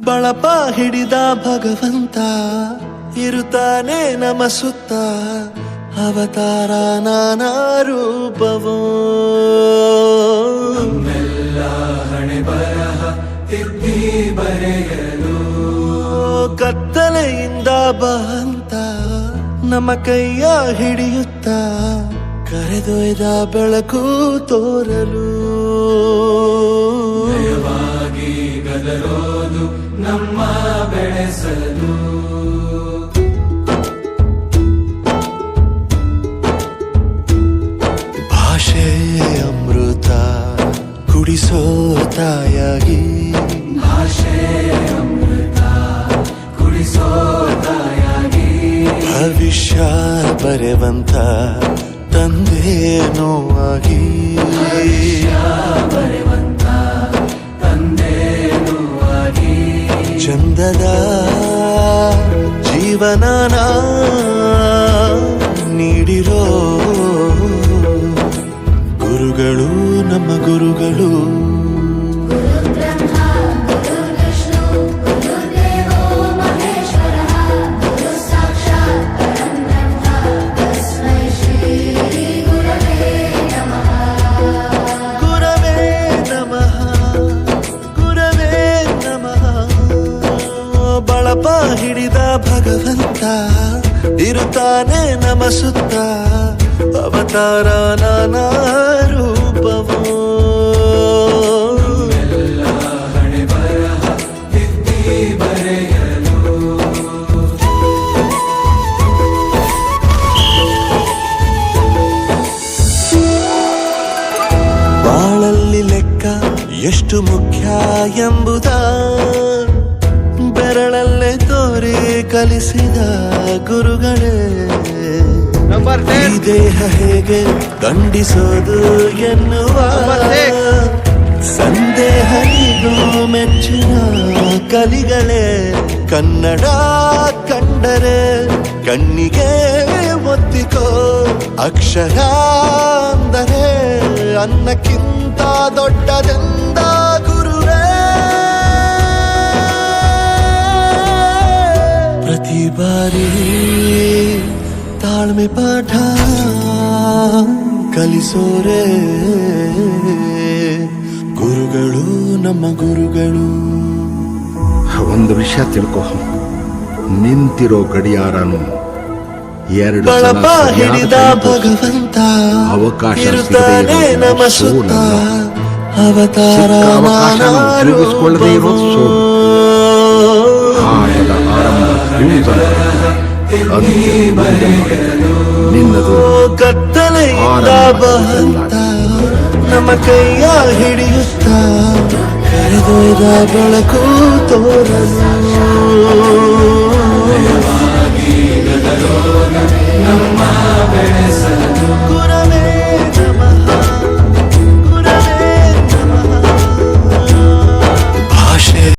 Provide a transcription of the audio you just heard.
ಬಳಪ ಹಿಡಿದ ಭಗವಂತ ಇರುತ್ತಾನೆ ನಮ ಸುತ್ತ ಅವತಾರ ನಾನಾ ರೂಪವೋ ನಮ್ಮೆಲ್ಲ ಹಣೆ ಬರಹ ತಿದ್ದಿ ಬರೆಯಲು ಕತ್ತಲೆಯಿಂದ ಬಂತ ನಮ್ಮ ಕೈಯ ಹಿಡಿಯುತ್ತ ಕರೆದೊಯ್ದ ಬೆಳಕು ತೋರಲು ನಯವಾಗಿ ಗದರೋದು ನಮ್ಮ ಬೆಳೆಸಲು ಭಾಷೆ ಅಮೃತ ಕುಡಿಸೋ ತಾಯಾಗಿ ಭಾಷೆ ಅಮೃತ ಕುಡಿಸೋ ತಾಯಾಗಿ ಭವಿಷ್ಯ ಬರೆವಂತ ತಂದೇನೋ ಆಗಿ ಬರೆವಂತ ತಂದೇನೂ ಆಗಿ ಚಂದದ ಜೀವನನ ನೀಡಿರೋ ಗುರುಗಳು ನಮ್ಮ ಗುರುಗಳು ಬಳಪ ಹಿಡಿದ ಭಗವಂತ ಇರುತ್ತಾನೆ ನಮ ಸುತ್ತ ಅವತಾರ ನಾನಾ ರೂಪವೋ ಎಲ್ಲ ಹಣೆ ಬರಹ ತಿದ್ದಿ ಬರೆಯಲು ಬಾಳಲ್ಲಿ ಲೆಕ್ಕ ಎಷ್ಟು ಮುಖ್ಯ ಎಂಬುದ ಬೆರಳಲ್ಲೇ ತೋರಿ ಕಲಿಸಿದ ಗುರುಗಳೇ ಈ ದೇಹ ಹೇಗೆ ದಂಡಿಸೋದು ಎನ್ನುವ ಸಂದೇಹನಿಗೂ ಮೆಚ್ಚಿನ ಕಲಿಗಳೇ ಕನ್ನಡ ಕಂಡರೆ ಕಣ್ಣಿಗೆ ಒತ್ತಿಕೋ ಅಕ್ಷರ ಅಂದರೆ ಅನ್ನಕ್ಕಿಂತ ದೊಡ್ಡದೆಂದ ಗುರುವೇ ಪ್ರತಿ ಬಾರಿ ತಾಳ್ಮೆ ಪಾಠ ಕಲಿಸೋರೆ ಗುರುಗಳು ನಮ್ಮ ಗುರುಗಳು. ಒಂದು ವಿಷಯ ತಿಳ್ಕೊ, ನಿಂತಿರೋ ಗಡಿಯಾರನು ಎರಡು ಬಳಪ ಹಿಡಿದ ಭಗವಂತ ಅವಕಾಶ ಇರುತ್ತಾನೆ ನಮ ಸುತ್ತ ಅವತಾರ ಉಪಯೋಗಿಸಿಕೊಳ್ಳದೆ ಇರೋದು ಸೋಲು. ಆಟದ ಆರಂಭ ನಿನ್ನದು ಕತ್ತಲೆಯಿಂದ ಬಂತ ನಮ್ಮ ಕೈಯ ಹಿಡಿಯುತ್ತ ಕರೆದೊಯ್ದ ಬೆಳಕು ತೋರಲು